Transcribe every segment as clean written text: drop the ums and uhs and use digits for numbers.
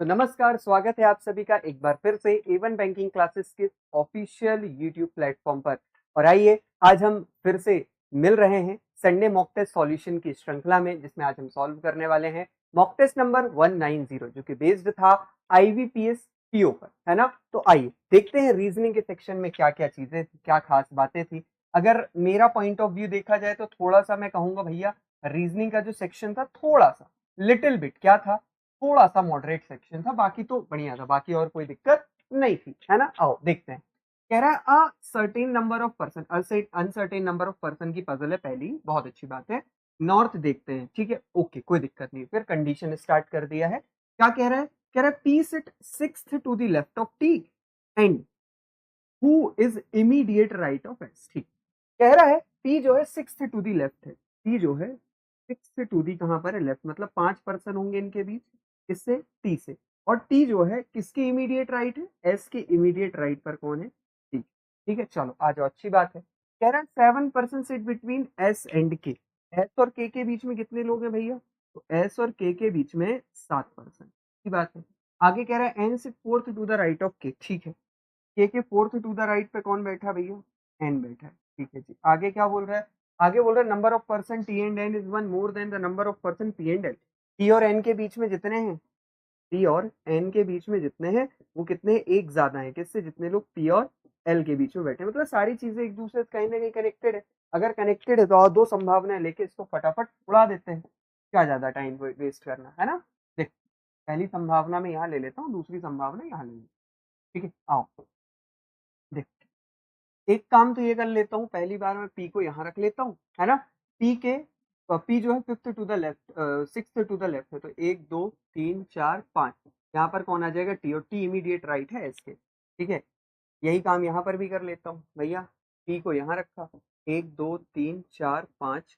तो नमस्कार, स्वागत है आप सभी का एक बार फिर से A1 बैंकिंग क्लासेस के ऑफिशियल यूट्यूब प्लेटफॉर्म पर। और आइए आज हम फिर से मिल रहे हैं संडे मॉक टेस्ट सॉल्यूशन की श्रृंखला में, जिसमें आज हम सॉल्व करने वाले हैं मॉक टेस्ट नंबर 190 जो कि बेस्ड था IBPS PO पर, है ना। तो आइए देखते हैं रीजनिंग के सेक्शन में क्या क्या चीजें थी, क्या खास बातें थी। अगर मेरा पॉइंट ऑफ व्यू देखा जाए तो थोड़ा सा मैं कहूंगा भैया, रीजनिंग का जो सेक्शन था थोड़ा सा लिटिल बिट क्या था, थोड़ा सा मॉडरेट सेक्शन था, बाकी तो बढ़िया था, बाकी और कोई दिक्कत नहीं थी, है ना। आओ देखते हैं। कह रहा है a certain number of person, uncertain number of person की पजल है पहली, बहुत अच्छी बात है। नॉर्थ देखते हैं, ठीक है, ओके, कोई दिक्कत नहीं। फिर कंडीशन स्टार्ट कर दिया है। क्या कह रहा है? कह रहा है P sit sixth to the left of T and who is immediate right of S. ठीक, कह रहा है पी जो है सिक्स्थ टू दी लेफ्ट है। पी जो है सिक्स्थ टू दी कहां पर है? लेफ्ट, मतलब 5 पर्सन होंगे इनके बीच, किससे? टी से। और टी जो है किसके इमीडिएट राइट है? एस के इमीडिएट राइट पर कौन है? टी। ठीक है, चलो आ जाओ, अच्छी बात है। कह रहा है 7 person sit between S and के। एस और के बीच में कितने लोग हैं भैया? तो एस और के बीच में 7 पर्सन की बात है। आगे कह रहा है N sit fourth to the right of K. ठीक है, के फोर्थ टू द राइट पे कौन बैठा भैया? एन बैठा है। ठीक है जी, आगे क्या बोल रहा है? आगे बोल रहा है number of person T and N is one more than the number of person P and L. T और एन के बीच में जितने हैं, पी और एन के बीच में जितने हैं वो कितने? एक ज्यादा है किससे? जितने लोग पी और एल के बीच में बैठे हैं। मतलब सारी चीजें एक दूसरे से कहीं ना कहीं कनेक्टेड है। अगर कनेक्टेड है तो और दो संभावनाएं लेके इसको फटाफट उड़ा देते हैं। क्या ज्यादा टाइम वेस्ट करना है ना। देख, पहली संभावना में यहाँ ले लेता हूँ, दूसरी संभावना यहाँ ले लेता हूँ। ठीक है, आओ देख, एक काम तो ये कर लेता हूँ, पहली बार मैं पी को यहाँ रख लेता हूँ, है ना। पी के पी जो है fifth to the left, sixth to the left है, तो 1 2 3 4 5, यहाँ पर कौन आ जाएगा? टी। और टी इमीडिएट राइट है एस के। ठीक है, यही काम यहाँ पर भी कर लेता हूँ भैया। पी को यहाँ रखा, 1 2 3 4 5,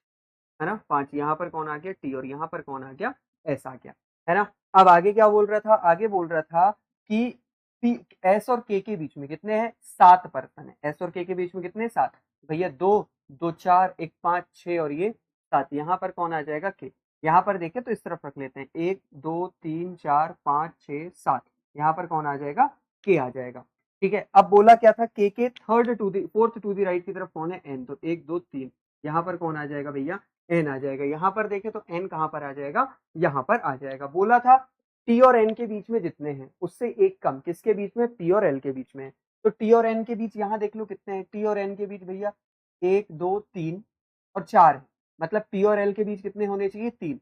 है ना, 5। यहाँ पर कौन आ गया? टी। और यहाँ पर कौन आ गया? एस आ गया, है ना। अब आगे क्या बोल रहा था? आगे बोल रहा था कि पी एस और के बीच में कितने हैं? 7 पर्सन है। एस और के बीच में कितने? 7। भैया दो, दो चार, एक 5 6 और ये 7। यहाँ पर कौन आ जाएगा? के। यहाँ पर देखें तो इस तरफ रख लेते हैं, 1 2 3 4 5 6 7। यहाँ पर कौन आ जाएगा? के आ जाएगा। ठीक है, अब बोला क्या था? K third to the fourth to the right की तरफ कौन है? एन। तो 1 2 3, यहाँ पर कौन आ जाएगा भैया? एन आ जाएगा। यहाँ पर देखें तो एन कहाँ पर आ जाएगा? यहाँ पर आ जाएगा। बोला था टी और एन के बीच में जितने हैं उससे एक कम किसके बीच में? पी और एल के बीच में। तो टी और एन के बीच यहाँ देख लो कितने हैं? टी और एन के बीच भैया 1 2 3 और 4 है। मतलब पी और एल के बीच कितने होने चाहिए? 3।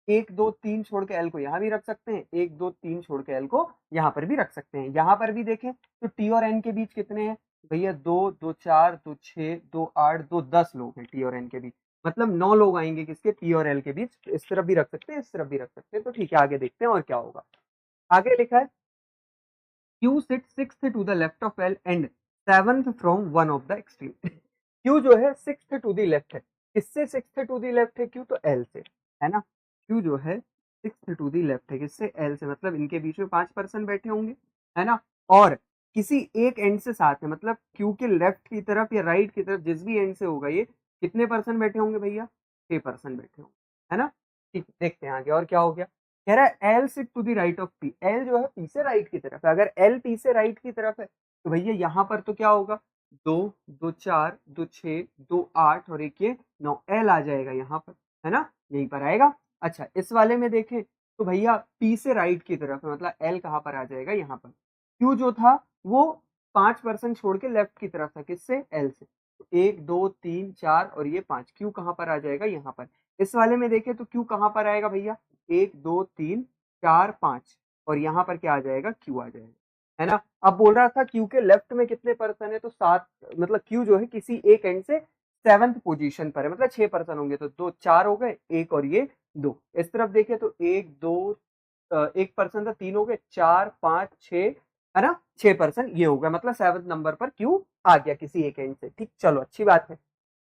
1 2 3 छोड़ के एल को यहाँ भी रख सकते हैं, 1 2 3 छोड़ के एल को यहाँ पर भी रख सकते हैं। यहाँ पर भी देखें तो टी और एन के बीच कितने हैं भैया? 2 2 4 2 6 2 8 2 10 लोग हैं टी और एन के बीच। मतलब 9 लोग आएंगे किसके? पी और एल के बीच। इस तरफ भी रख सकते हैं, इस तरफ भी रख सकते हैं। तो ठीक है, आगे देखते हैं और क्या होगा। आगे लिखा है Q sit sixth to the left of L and seventh from one of the extreme. Q जो है सिक्स्थ टू द लेफ्ट है, किससे सिक्स्थ टू द लेफ्ट है? क्यू तो एल से, है ना। क्यू जो है सिक्स्थ टू द लेफ्ट है किससे? एल से। मतलब इनके बीच में 5 पर्सन बैठे होंगे, है ना। और किसी एक एंड से साथ है, मतलब क्यू के लेफ्ट की तरफ या राइट की तरफ जिस भी एंड से होगा ये, कितने पर्सन बैठे होंगे भैया? 6 पर्सन बैठे होंगे, है ना। ठीक, देखते हैं आगे और क्या हो गया। कह रहा है L sit to the right of P. L जो है पी से राइट की तरफ है। अगर एल पी से राइट की तरफ है तो भैया यहाँ पर तो क्या होगा? 2 2 4 2 6 2 8 और एक ये 9, एल आ जाएगा यहाँ पर, है ना, यहीं पर आएगा। अच्छा, इस वाले में देखें तो भैया पी से राइट की तरफ है, मतलब एल कहाँ पर आ जाएगा? यहाँ पर। क्यू जो था वो 5 पर्सन छोड़ के लेफ्ट की तरफ था, किससे? एल से। 1 2 3 4 और ये 5, क्यू कहाँ पर आ जाएगा? यहाँ पर। इस वाले में देखें तो क्यू कहाँ पर आएगा भैया? 1 2 3 4 5 और यहाँ पर क्या आ जाएगा? क्यू आ जाएगा, है ना। अब बोल रहा था क्यू के लेफ्ट में कितने पर्सन है? तो 7। मतलब क्यू जो है किसी एक एंड से सेवंथ पोजीशन पर है, मतलब 6 पर्सन होंगे, तो 2 4 हो गए, एक और ये 2। इस तरफ देखें तो 1 पर्सन था, 3 हो गए, 4 5 6, है ना, 6 पर्सन ये हो गया। मतलब 7th नंबर पर क्यू आ गया किसी एक एंड से। ठीक, चलो अच्छी बात है।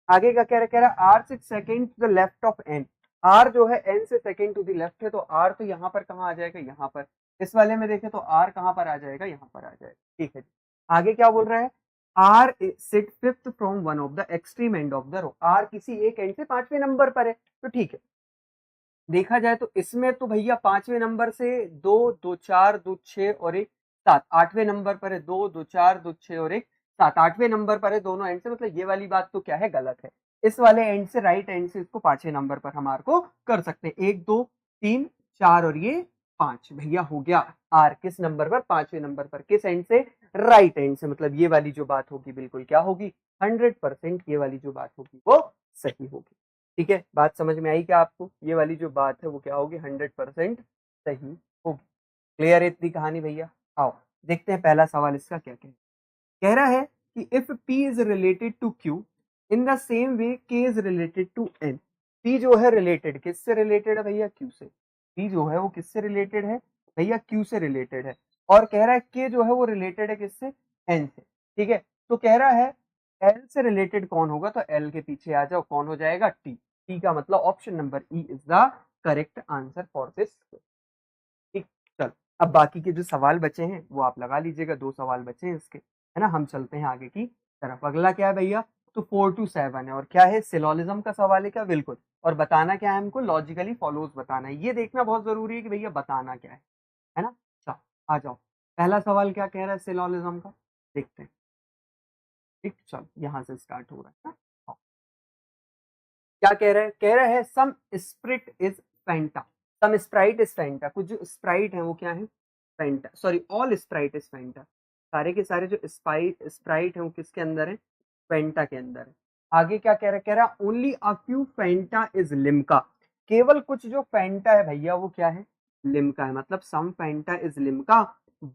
आगे का कह रहा R six second to the left of N. R जो है एन से सेकेंड टू द लेफ्ट है, तो आर तो यहाँ पर कहाँ आ जाएगा? यहाँ पर। इस वाले में देखें तो आर कहाँ पर आ जाएगा? यहाँ पर आ जाएगा। ठीक है जी, आगे क्या बोल रहा है? R sit fifth from one of the extreme end of the row. R किसी एक एंड से 5वें नंबर पर है, तो ठीक है। देखा जाए तो इसमें तो भैया 5वें नंबर से 2 2 4 2 6 और 1 7, 8वें नंबर पर है 2 2 4 2 6 और 1 7, 8वें नंबर पर है दोनों एंड से, मतलब ये वाली बात तो क्या है, गलत है। इस वाले एंड से, राइट एंड से इसको 5वें नंबर पर हमारे को कर सकते हैं। 1 2 3 4 और ये 5 भैया हो गया आर किस नंबर पर, 5वें नंबर पर। किस एंड से, राइट एंड से, मतलब ये वाली जो बात होगी बिल्कुल क्या होगी, 100% ये वाली जो बात होगी वो सही होगी। ठीक है, बात समझ में आई क्या आपको, ये वाली जो बात है वो क्या होगी, 100% सही होगी। क्लियर है इतनी कहानी भैया। आओ देखते हैं पहला सवाल इसका क्या कह रहा है कि if P is related to Q in the same way K is related to N। P जो है रिलेटेड किससे रिलेटेड है भैया, Q से। P जो है वो किससे रिलेटेड है भैया, Q से रिलेटेड है। और कह रहा है K जो है वो रिलेटेड है किससे, N से। ठीक है, तो कह रहा है L से रिलेटेड कौन होगा, तो L के पीछे आ जाओ, कौन हो जाएगा, T। T का मतलब option number E is the correct answer for this. ठीक, चल अब बाकी के जो सवाल बचे हैं वो आप लगा लीजिएगा, 2 सवाल बचे हैं इसके, है ना। हम चलते हैं आगे की तरफ। अगला क्या है भैया, तो 4 to 7 है और क्या है, सिलोजिज्म का सवाल है क्या, बिल्कुल। और बताना क्या है हमको, लॉजिकली फॉलोज बताना है। ये देखना बहुत जरूरी है कि भैया बताना क्या है ना। चलो आ जाओ, पहला सवाल क्या कह रहा है सिलोजिज्म का, देखते हैं। ठीक, चलो यहाँ से स्टार्ट हो रहा है ना। क्या कह रहा है, कह रहा है some Sprite is Fanta, some Sprite is Fanta. कुछ जो स्प्राइट है वो क्या है, Fanta, sorry all Sprite is Fanta. सारे के सारे जो स्प्राइट है वो किसके अंदर है, फैंटा के अंदर है। आगे क्या कह रहा है, कह रहा है only a few Fanta is Limca. केवल कुछ जो फैंटा है भैया वो क्या है, लिम्का है। मतलब some Fanta is Limca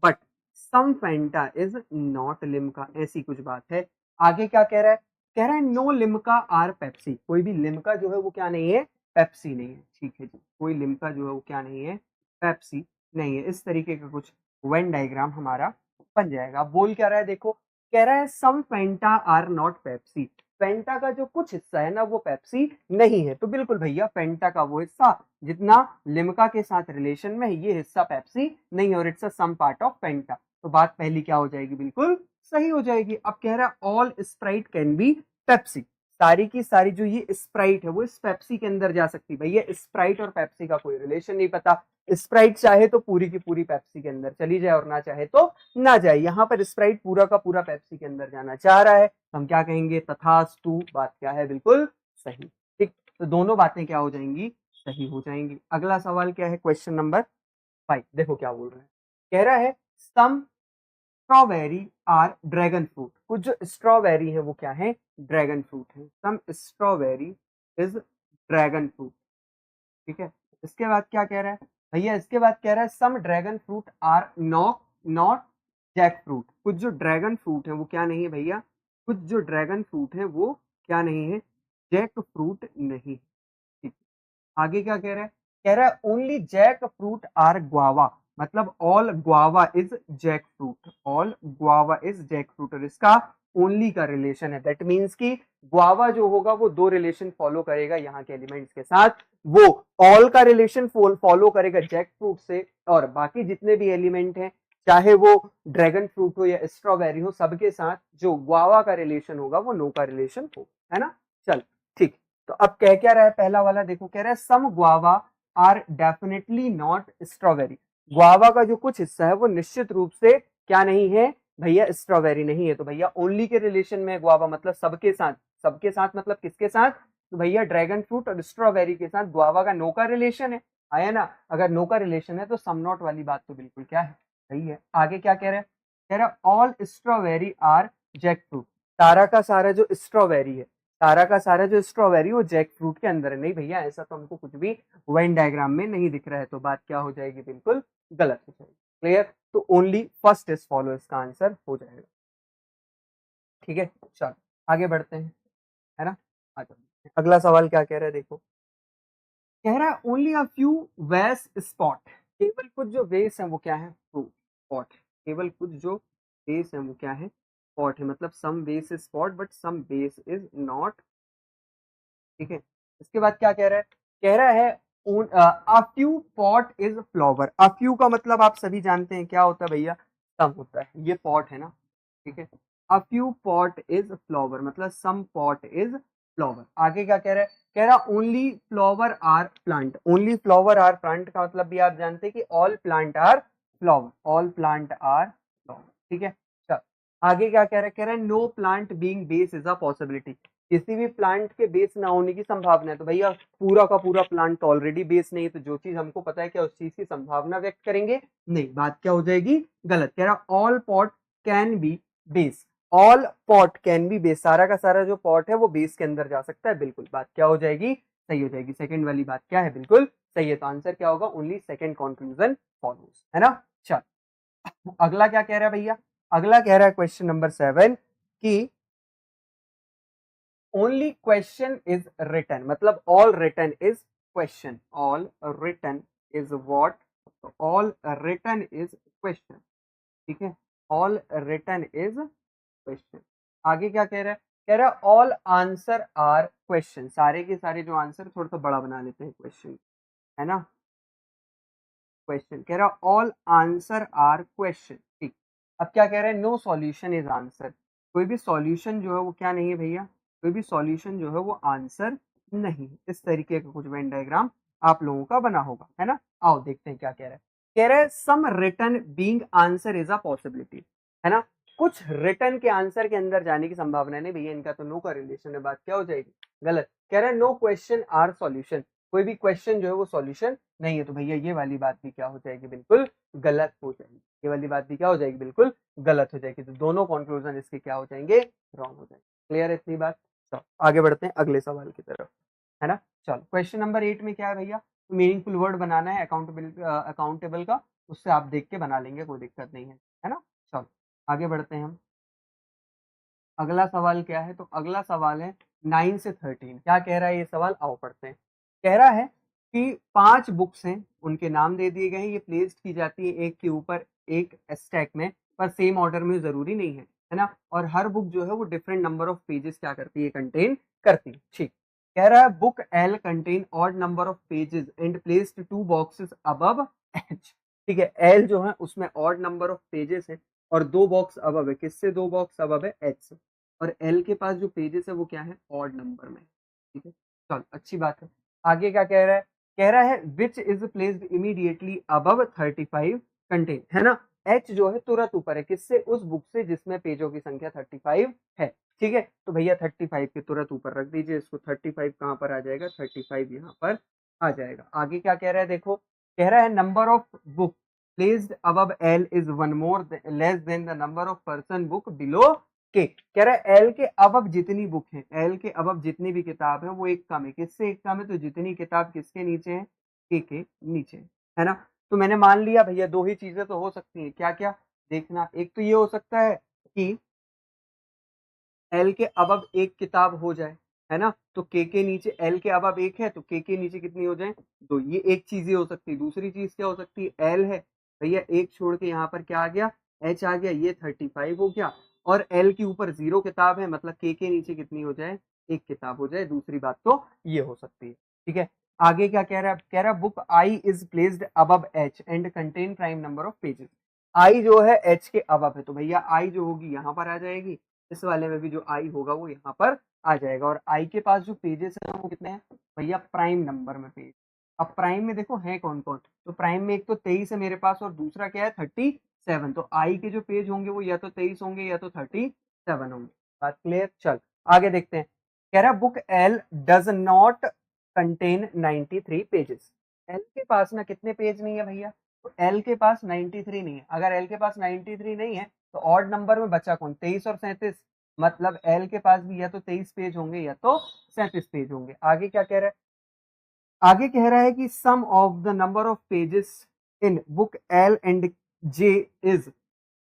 but some Fanta is not Limca, ऐसी कुछ बात है। आगे क्या कह रहा है, कह रहा है नो लिम्का आर पेप्सी। कोई भी लिम्का जो है वो क्या नहीं है, पेप्सी नहीं है। ठीक है जी, कोई लिम्का जो है वो क्या नहीं है, पेप्सी नहीं है। इस तरीके का कुछ वेन डायग्राम हमारा बन जाएगा। अब बोल क्या रहा है देखो, कह रहा है सम फेंटा आर नॉट पेप्सी। फेंटा का जो कुछ हिस्सा है ना वो पेप्सी नहीं है। तो बिल्कुल भैया फेंटा का वो हिस्सा जितना लिम्का के साथ रिलेशन में है, ये हिस्सा पेप्सी नहीं है और it's a some part of Fanta. तो बात पहली क्या हो जाएगी, बिल्कुल सही हो जाएगी। अब कह रहा है all Sprite can be Pepsi. सारी की सारी जो ये स्प्राइट है वो इस पेप्सी के अंदर जा सकती है। भैया स्प्राइट और पेप्सी का कोई रिलेशन नहीं पता। स्प्राइट चाहे तो पूरी की पूरी पेप्सी के अंदर चली जाए और ना चाहे तो ना जाए। यहाँ पर स्प्राइट पूरा का पूरा पेप्सी के अंदर जाना चाह रहा है, हम क्या कहेंगे, तथास्तु। बात क्या है, बिल्कुल सही। ठीक, तो दोनों बातें क्या हो जाएंगी, सही हो जाएंगी। अगला सवाल क्या है, क्वेश्चन नंबर 5। देखो क्या बोल रहा है, कह रहा है सम स्ट्रॉबेरी आर ड्रैगन फ्रूट। कुछ जो स्ट्रॉबेरी है वो क्या है, ड्रैगन फ्रूट है। सम स्ट्रॉबेरी इज ड्रैगन फ्रूट। ठीक है, इसके बाद क्या कह रहा है भैया, इसके बाद कह रहा है some dragon fruit are not jack fruit. कुछ जो ड्रैगन फ्रूट है वो क्या नहीं है भैया, कुछ जो ड्रैगन फ्रूट है वो क्या नहीं है, जैक फ्रूट नहीं। ठीक, आगे क्या कह रहा है, कह रहा है only jack fruit are guava. मतलब all guava is jack fruit, all guava is jack fruit. और इसका ओनली का रिलेशन है, दैट मीन्स कि गुआवा जो होगा वो 2 रिलेशन फॉलो करेगा यहाँ के एलिमेंट्स के साथ। वो ऑल का रिलेशन फॉलो करेगा जैक फ्रूट से, और बाकी जितने भी एलिमेंट हैं चाहे वो ड्रैगन फ्रूट हो या स्ट्रॉबेरी हो, सबके साथ जो गुआवा का रिलेशन होगा वो नो का रिलेशन हो, है ना। चल ठीक, तो अब कह क्या रहा है पहला वाला, देखो कह रहा है some guava are definitely not strawberry. Guava का जो कुछ हिस्सा है वो निश्चित रूप से क्या नहीं है भैया, स्ट्रॉबेरी नहीं है। तो भैया ओनली के रिलेशन में गुआवा, मतलब सबके साथ। सबके साथ मतलब किसके साथ, तो भैया ड्रैगन फ्रूट और स्ट्रॉबेरी के साथ गुआवा का नो का रिलेशन है, आया ना। अगर नो का रिलेशन है तो सम नॉट वाली बात तो बिल्कुल क्या है, सही है। आगे क्या कह रहा है, कह रहा है all strawberry are jackfruit. सारा का सारा जो स्ट्रॉबेरी है, सारा का सारा जो स्ट्रॉबेरी वो जैक फ्रूट के अंदर है। नहीं भैया, ऐसा तो हमको कुछ भी वेन डायग्राम में नहीं दिख रहा है। तो बात क्या हो जाएगी, बिल्कुल गलत हो जाएगी। क्लियर, तो ओनली फर्स्ट इज फॉलो इसका आंसर हो जाएगा। ठीक है, चलो आगे बढ़ते हैं, है ना। आ जाओ, अगला सवाल क्या कह रहा है देखो, कह रहा है ओनली अ फ्यू वेस स्पॉट। केवल कुछ जो वेस है वो क्या है, स्पॉट। केवल कुछ जो वेस है वो क्या है, स्पॉट है। मतलब some base is spot but some base is not. ठीक है, इसके बाद क्या कह रहा है, कह रहा है a few pot is flower. A few का मतलब आप सभी जानते हैं क्या होता है भैया, सम होता है। ये पॉट है ना, ठीक है। A few pot is flower मतलब सम पॉट इज फ्लावर। आगे क्या कह रहा है, कह रहा only flower are plant. Only flower are plant का मतलब भी आप जानते हैं कि all plant are flower, all plant are flower, ठीक है। चल आगे क्या कह रहा है, कह रहा है no plant being base is a possibility. किसी भी प्लांट के बेस ना होने की संभावना है। तो भैया पूरा का पूरा प्लांट तो ऑलरेडी बेस नहीं है, तो जो चीज हमको पता है क्या उस चीज की संभावना व्यक्त करेंगे नहीं, बात क्या हो जाएगी, गलत। कह रहा all pot can be base, all pot can be base, सारा का सारा जो पॉट है वो बेस के अंदर जा सकता है, बिल्कुल बात क्या हो जाएगी, सही हो जाएगी। सेकंड वाली बात क्या है, बिल्कुल सही है। तो आंसर क्या होगा, ओनली सेकंड कंक्लूजन फॉलोज, है ना। चल अगला क्या कह रहा है भैया, अगला कह रहा है क्वेश्चन नंबर 7 कि ओनली क्वेश्चन इज रिटन, मतलब all written is question, all written is what, all written is question, ठीक है, ऑल रिटन इज क्वेश्चन। आगे क्या कह रहा है, कह रहा है ऑल आंसर आर क्वेश्चन, सारे के सारे जो आंसर, थोड़ा सा बड़ा बना लेते हैं क्वेश्चन, है ना, क्वेश्चन कह रहा है ऑल आंसर आर क्वेश्चन, ठीक। अब क्या कह रहा है, नो सॉल्यूशन इज आंसर, कोई भी सॉल्यूशन जो है वो क्या नहीं है भैया, कोई भी सॉल्यूशन जो है वो आंसर नहीं है। इस तरीके का कुछ वेन डायग्राम आप लोगों का बना होगा, है ना। आओ देखते हैं क्या कह रहा है, कह रहा है some return being answer is a possibility, है ना, कुछ रिटर्न के आंसर के अंदर जाने की संभावना नहीं भैया, इनका तो नो का रिलेशन है, बात क्या हो जाएगी, गलत। कह रहा है नो क्वेश्चन आर सॉल्यूशन, कोई भी क्वेश्चन जो है वो सॉल्यूशन नहीं है। तो भैया ये वाली बात भी क्या हो जाएगी, बिल्कुल गलत हो जाएगी, ये वाली बात भी क्या हो जाएगी, बिल्कुल गलत हो जाएगी। तो दोनों कंक्लूजन इसके क्या हो जाएंगे, रॉन्ग हो जाएंगे। क्लियर है इतनी बात। चलो आगे बढ़ते हैं अगले सवाल की तरफ, है ना। चलो क्वेश्चन नंबर 8 में क्या है भैया, मीनिंगफुल वर्ड बनाना है अकाउंटेबल का, उससे आप देख के बना लेंगे, कोई दिक्कत नहीं है ना। चलो आगे बढ़ते हैं हम। अगला सवाल क्या है, तो अगला सवाल है 9 से 13। क्या कह रहा है ये सवाल, आओ पढ़ते हैं। कह रहा है कि 5 बुक्स हैं, उनके नाम दे दिए गए हैं, ये प्लेस्ड की जाती है एक के ऊपर एक स्टैक में, पर सेम ऑर्डर में जरूरी नहीं है ना। और हर बुक जो है वो डिफरेंट नंबर ऑफ पेजेस क्या करती है, कंटेन करती है, ठीक। कह रहा है book L contain odd number of pages and placed 2 boxes above H, ठीक है। एल जो है उसमें ऑड नंबर ऑफ पेजेस है और 2 बॉक्स अबव है, किससे 2 बॉक्स अबव है, एच से। और एल के पास जो पेजेस है वो क्या है, ऑड नंबर में, ठीक है। चल अच्छी बात है। आगे क्या कह रहा है, कह रहा है which is placed immediately above 35 contain, है ना। एच जो है तुरंत ऊपर है, किससे, उस बुक से जिसमें पेजों की संख्या 35 है, ठीक है। तो भैया 35 के तुरंत ऊपर रख दीजिए इसको, 35 कहाँ पर आ जाएगा, 35 यहाँ पर आ जाएगा। आगे क्या कह रहा है देखो, कह रहा है number of book placed above L is one more less than the number of person book below के। कह रहा है एल के अबव जितनी बुक है, एल के अबव जितनी भी किताब है वो एक कम है, किससे एक कम है, तो जितनी किताब किसके नीचे है, के नीचे, है ना। तो मैंने मान लिया भैया दो ही चीजें तो हो सकती हैं, क्या क्या देखना, एक तो ये हो सकता है कि एल के अबव एक किताब हो जाए, है ना, तो के नीचे, एल के अबव एक है तो के नीचे कितनी हो जाए, तो ये एक चीज ही हो सकती है। दूसरी चीज क्या हो सकती है, एल है भैया, एक छोड़ के यहाँ पर क्या आ गया, एच आ गया, ये 35 हो गया, और एल के ऊपर 0 किताब है, मतलब के नीचे कितनी हो जाए, एक किताब हो जाए। दूसरी बात तो ये हो सकती है, ठीक है। आगे क्या कह रहा है, कह रहा है book I is placed above H and contain prime number of pages. I जो है एच के अबव है, तो भैया आई जो होगी यहाँ पर आ जाएगी, इस वाले में भी जो आई होगा वो यहाँ पर आ जाएगा। और आई के पास जो पेजेस हैं वो कितने हैं भैया, प्राइम नंबर में पेज। अब प्राइम में देखो है कौन कौन, तो प्राइम में एक तो 23 है मेरे पास और दूसरा क्या है 37। तो आई के जो पेज होंगे वो या तो 23 होंगे या तो 37 होंगे। बात क्लियर। चल आगे देखते हैं। कह रहा book L does not contain 93 pages. L के पास ना कितने पेज नहीं है भैया, तो एल के पास 93 नहीं है। अगर एल के पास 93 नहीं है तो ऑड नंबर में बचा कौन, 23 और 37, मतलब एल के पास भी या तो 23 पेज होंगे या तो 37 पेज होंगे। आगे क्या कह रहा है, आगे कह रहा है कि sum of the number of pages in book L and J is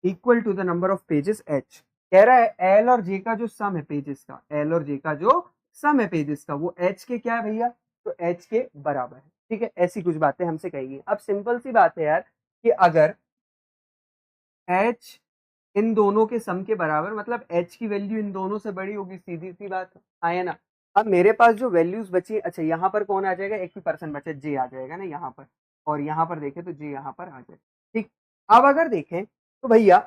equal to the number of pages H. कह रहा है एल और जे का जो सम है पेजेस का, एल और जे का जो सम है पेजेस का वो एच के क्या है भैया, तो एच के बराबर है, ठीक है। ऐसी कुछ बातें हमसे कही। अब सिंपल सी बात है यार कि अगर एच इन दोनों के सम के बराबर, मतलब एच की वैल्यू इन दोनों से बड़ी होगी, सीधी सी बात है ना। अब मेरे पास जो वैल्यूज बची, अच्छा यहाँ पर कौन आ जाएगा, एक भी पर्सन बचा, जे आ जाएगा ना यहाँ पर, और यहाँ पर देखें तो जे यहाँ पर आ जाएगा, ठीक। अब अगर देखें तो भैया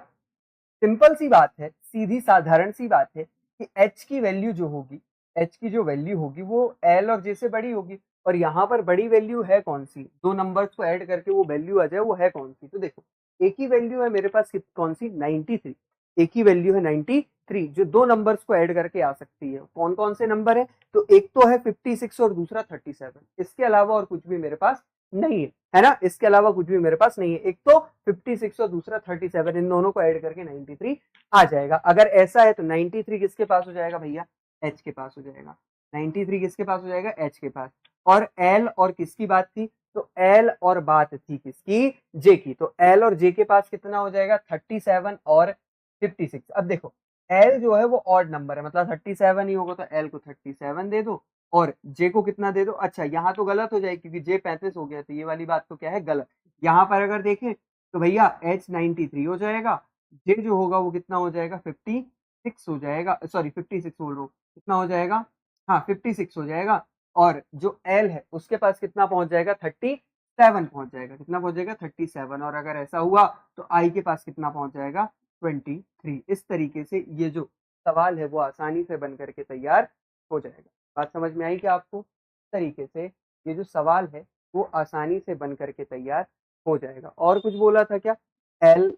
सिंपल सी बात है, सीधी साधारण सी बात है कि एच की वैल्यू जो होगी, एच की जो वैल्यू होगी वो एल और जे से बड़ी होगी, और यहाँ पर बड़ी वैल्यू है कौन सी, दो नंबर्स को ऐड करके वो वैल्यू आ जाए, वो है कौन सी, तो देखो एक ही वैल्यू है मेरे पास, कौन सी, 93, एक ही वैल्यू है 93 जो दो नंबर्स को ऐड करके आ सकती है। कौन कौन से नंबर है, तो एक तो है 56 और दूसरा 37, इसके अलावा और कुछ भी मेरे पास नहीं है ना, इसके अलावा कुछ भी मेरे पास नहीं है, एक तो 56 और दूसरा 37, इन दोनों को ऐड करके 93 आ जाएगा। अगर ऐसा है तो 93 किसके पास हो जाएगा भैया, एच के पास हो जाएगा, 93 किसके पास हो जाएगा, एच के पास। और एल और किसकी बात थी, तो एल और बात थी किसकी, जे की, तो एल और जे के पास कितना हो जाएगा, 37 और 56। अब देखो एल जो है वो ऑड नंबर है, मतलब 37 ही होगा, तो एल को 37 दे दो और जे को कितना दे दो। अच्छा यहाँ तो गलत हो जाएगी क्योंकि जे 35 हो गया, तो ये वाली बात तो क्या है, गलत। यहाँ पर अगर देखें तो भैया एच 93 हो जाएगा, जे जो होगा वो कितना हो जाएगा, 56 हो जाएगा, सॉरी 56 बोल रहा हूँ, कितना हो जाएगा, हाँ 56 हो जाएगा। और जो एल है उसके पास कितना पहुंच जाएगा, 37 पहुंच जाएगा, कितना पहुंच जाएगा, 37। और अगर ऐसा हुआ तो आई के पास कितना पहुंच जाएगा, 23। इस तरीके से ये जो सवाल है वो आसानी से बन करके तैयार हो जाएगा। बात समझ में आई क्या आपको, इस तरीके से ये जो सवाल है वो आसानी से बन करके तैयार हो जाएगा। और कुछ बोला था क्या, L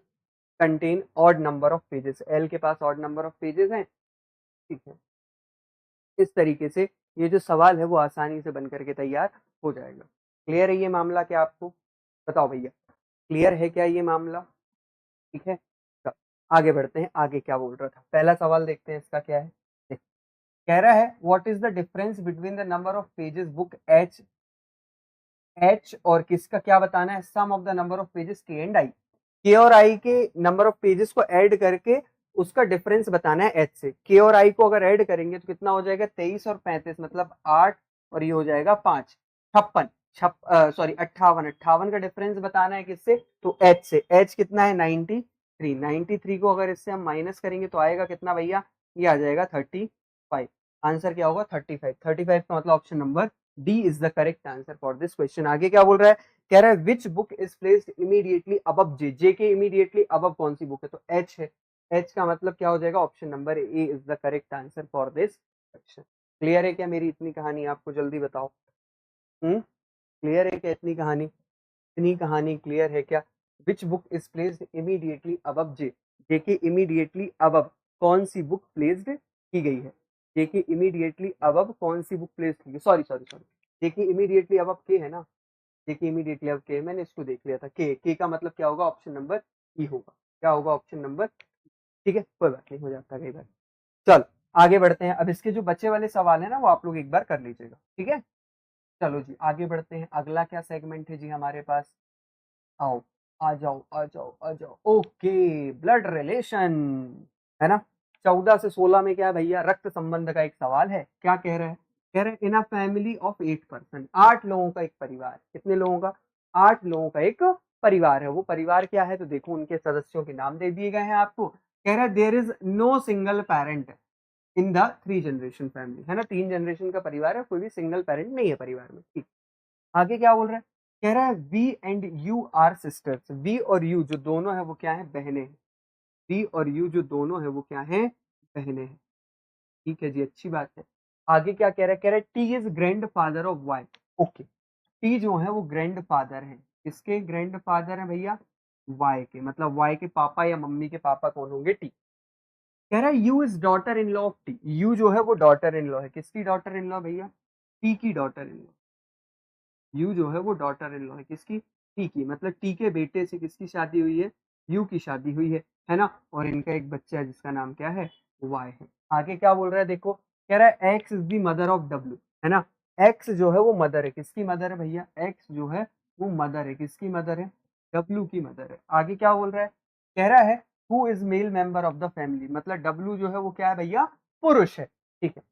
contain odd number of pages, L के पास ऑड नंबर ऑफ पेजेस हैं, ठीक है। इस तरीके से ये जो सवाल है वो आसानी से बन करके तैयार हो जाएगा। क्लियर है ये मामला क्या आपको, बताओ भैया, क्लियर है क्या ये मामला, ठीक है। तो आगे बढ़ते हैं, आगे क्या बोल रहा था, पहला सवाल देखते हैं इसका क्या है। कह रहा है what is the difference between the number of pages book H, H और किसका क्या बताना है, sum of the number of pages K and I, K और आई के नंबर ऑफ पेजेस को ऐड करके उसका डिफरेंस बताना है एच से। के और आई को अगर ऐड करेंगे तो कितना हो जाएगा, 23 और 35, मतलब 8 और ये हो जाएगा 5, 56, सॉरी 58, 58 का डिफरेंस बताना है किससे, तो एच से। एच कितना है, 93, 93 को अगर इससे हम माइनस करेंगे तो आएगा कितना भैया, ये आ जाएगा 35। आंसर क्या होगा, 35, 35 का मतलब option number D is the correct answer for this question. आगे क्या बोल रहा है, कह रहा है which book is placed immediately above J, J के इमीडिएटली अबव कौन सी बुक है, तो एच है, एच का मतलब क्या हो जाएगा, option number A is the correct answer for this question. Clear है क्या मेरी इतनी कहानी, आपको जल्दी बताओ, क्लियर है क्या इतनी कहानी, इतनी कहानी क्लियर है क्या, which book is placed immediately above J, J के इमीडिएटली अबव कौन सी बुक प्लेस्ड की गई है, जे के इमीडिएटली अबव कौन सी बुक प्लेस्ड की गई, सॉरी सॉरी सॉरी, जे के इमीडिएटली अबव के है ना, जे के इमीडिएटली अबव के, मैंने इसको देख लिया था, के का मतलब क्या होगा, ऑप्शन नंबर ई होगा, क्या होगा, ऑप्शन नंबर, ठीक है कोई बात नहीं, हो जाता है कई बार। चल आगे बढ़ते हैं, अब इसके जो बच्चे वाले सवाल है ना वो आप लोग एक बार कर लीजिएगा, ठीक है। चलो जी आगे बढ़ते हैं, अगला क्या सेगमेंट है जी हमारे पास, आओ, आ जाओ आ जाओ आ जाओ, ओके, ब्लड रिलेशन, है ना। 14 से 16 में क्या है भैया, रक्त संबंध का एक सवाल है। क्या कह रहे हैं, कह रहे हैं इन अ फैमिली ऑफ 8 पर्सन, 8 लोगों का एक परिवार, कितने लोगों का, 8 लोगों का एक परिवार है। वो परिवार क्या है, तो देखो उनके सदस्यों के नाम दे दिए गए हैं आपको। कह रहा है there is no single parent in the 3 generation family, है ना, 3 जनरेशन का परिवार है, कोई भी सिंगल पेरेंट नहीं है परिवार में, ठीक। आगे क्या बोल रहा है, कह रहा है V and U are sisters, V और यू जो दोनों है वो क्या है, बहनें हैं, वी और यू जो दोनों है वो क्या है, बहनें हैं, ठीक है जी, अच्छी बात है। आगे क्या कह रहा है, कह रहा है T is grandfather of Y, okay, T जो है वो ग्रैंड फादर है, किसके ग्रैंड फादर है भैया, वाई के, मतलब वाई के पापा या मम्मी के पापा कौन होंगे, टी। कह रहा है you is daughter in law of T, you जो है वो डॉटर इन लॉ है, किसकी डॉटर इन लॉ भैया, टी की डॉटर इन लॉ, यू जो है वो डॉटर इन लॉ है किसकी, टी की, मतलब टी के बेटे से किसकी शादी हुई है, यू की शादी हुई है ना। और इनका एक बच्चा है जिसका नाम क्या है, वाई है। आगे क्या बोल रहा है देखो, कह रहा है x is the mother of W, है ना, एक्स जो है वो मदर है, किसकी मदर है भैया, एक्स जो है वो मदर है, किसकी मदर है, डब्ल्यू की मदर है। आगे क्या बोल रहा है, कह रहा है who is male member of the family, मतलब डब्ल्यू जो है वो क्या है भैया, पुरुष है, ठीक है।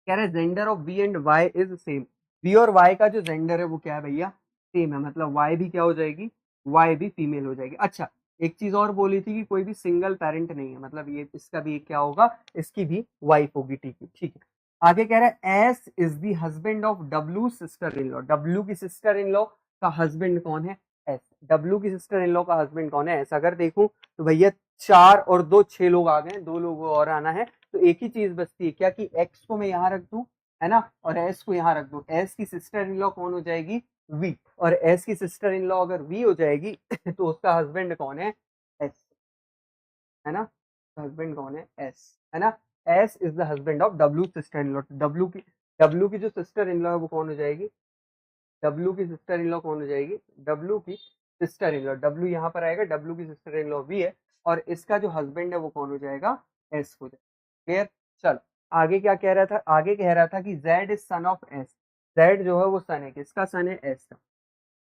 कह रहे gender of V and Y is same, V और वाई का जो जेंडर है वो क्या है भैया, सेम है, मतलब वाई भी क्या हो जाएगी, वाई भी फीमेल हो जाएगी। अच्छा एक चीज और बोली थी कि कोई भी सिंगल पेरेंट नहीं है, मतलब ये इसका भी क्या होगा, इसकी भी वाइफ होगी, ठीक है ठीक है। आगे कह रहा है S is the husband of W sister in law, W की सिस्टर इन लॉ का हस्बैंड कौन है, एस। डब्ल्यू की सिस्टर इन लॉ का हस्बैंड कौन है, एस। अगर देखूं तो भैया 4 और 2 6 लोग आ गए, 2 लोग और आना है, तो एक ही चीज बचती है क्या कि एक्स को मैं यहाँ रख दूं, है ना, और एस को यहाँ रख दूं। एस की सिस्टर इन लॉ कौन हो जाएगी, वी, और एस की सिस्टर इन लॉ अगर वी हो जाएगी तो उसका हस्बैंड कौन है, एस, है ना, हस्बैंड कौन है, एस, है ना। S is the husband of W sister in law. W की जो सिस्टर इन लॉ है वो कौन हो जाएगी, डब्ल्यू की सिस्टर इन लॉ कौन हो जाएगी, डब्ल्यू की सिस्टर इन लॉ। डब्ल्यू यहाँ पर आएगा, डब्ल्यू की सिस्टर इन लॉ वी है, और इसका जो हस्बैंड है वो कौन हो जाएगा, एस हो जाएगा। क्लियर। चल आगे क्या कह रहा था, आगे कह रहा था कि Z is son of S. Z जो है वो सन है किसका, सन है एस का,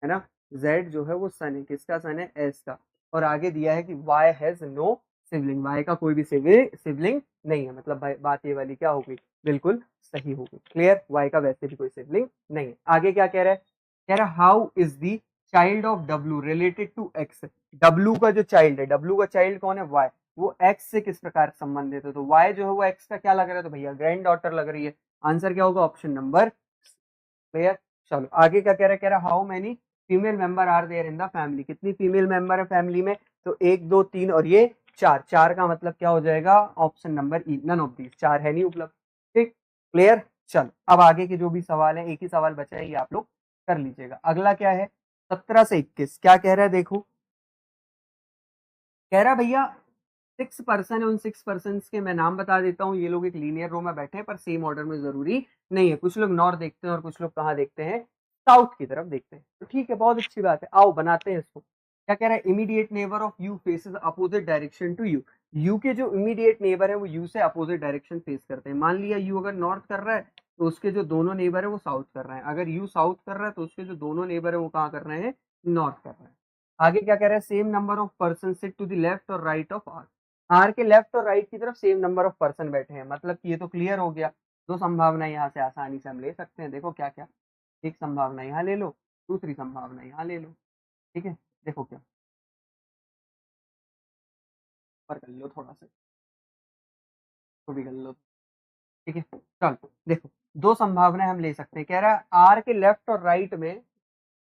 है ना। जेड जो है वो सन है किसका, सन है एस का। और आगे दिया है कि Y has no sibling, Y का कोई भी सिबलिंग नहीं है, मतलब बात ये वाली क्या होगी, बिल्कुल सही होगी। क्लियर। वाई का वैसे भी कोई सिबलिंग नहीं है। आगे क्या कह रहा है, कह रहा how is the child of W related to X. W का जो चाइल्ड है, डब्ल्यू का चाइल्ड कौन है, वाई, वो एक्स से किस प्रकार संबंधित है, तो वाई जो है वो एक्स का क्या लग रहा है, तो भैया ग्रैंड डॉटर लग रही है। आंसर क्या होगा, ऑप्शन नंबर। क्लियर। चलो आगे क्या कह रहा है, कह रहा how many female member are there in the family. कितनी फीमेल मेंबर है फैमिली में, तो 1 2 3 और ये 4। 4 का मतलब क्या हो जाएगा, option number E, none of these, 4 है नहीं उपलब्ध। ठीक। क्लियर। चलो अब आगे के जो भी सवाल है, एक ही सवाल बचा है, ये आप लोग कर लीजिएगा। अगला क्या है, 17 से 21 क्या कह रहा है, देखो कह रहा भैया 6 पर्सन है, उन 6 पर्सन के मैं नाम बता देता हूँ। ये लोग एक लीनियर रो में बैठे हैं, पर सेम ऑर्डर में जरूरी नहीं है। कुछ लोग नॉर्थ देखते हैं और कुछ लोग कहाँ देखते हैं, साउथ की तरफ देखते हैं। तो ठीक है, बहुत अच्छी बात है, आओ बनाते हैं इसको। क्या कह रहा है, immediate neighbour of U faces opposite direction to U. U के जो इमीडिएट नेबर है वो यू से अपोजिट डायरेक्शन फेस करते हैं। मान लिया यू अगर नॉर्थ कर रहा है तो उसके जो दोनों नेबर है वो साउथ कर रहे हैं। अगर यू साउथ कर रहा है तो उसके जो दोनों नेबर है वो कहाँ कर रहे हैं, नॉर्थ कर रहे हैं। आगे क्या कह रहा है, same number of person sit to the left और राइट ऑफ आर। आर के लेफ्ट और राइट की तरफ सेम नंबर ऑफ पर्सन बैठे हैं, मतलब कि ये तो क्लियर हो गया। दो संभावना यहाँ से आसानी से हम ले सकते हैं, देखो क्या क्या। एक संभावना यहाँ ले लो, दूसरी संभावना यहाँ ले लो। ठीक है, देखो क्या पर कर लो, थोड़ा सा तो भी कर लो। ठीक है, चलो देखो दो संभावनाएं हम ले सकते हैं। कह रहा है आर के लेफ्ट और राइट में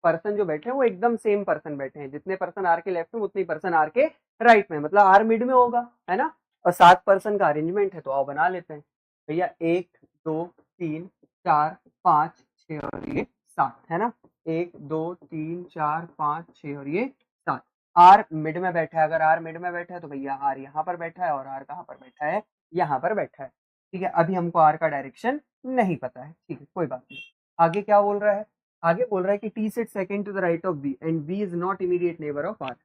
पर्सन जो बैठे हैं वो एकदम सेम पर्सन बैठे हैं। जितने पर्सन आर के लेफ्ट में उतने पर्सन आर के राइट में, मतलब आर मिड में होगा, है ना। और 7 पर्सन का अरेंजमेंट है, तो आओ बना लेते हैं भैया। 1 2 3 4 5 6 और ये 7, है ना। 1 2 3 4 5 6 और ये 7। आर मिड में बैठा है, अगर आर मिड में बैठा है तो भैया आर यहाँ पर बैठा है, और आर कहाँ पर बैठा है, यहाँ पर बैठा है। ठीक है, अभी हमको आर का डायरेक्शन नहीं पता है, ठीक है कोई बात नहीं। आगे क्या बोल रहा है, आगे बोल रहा है कि T set second to the right of B and B is not immediate neighbour of R.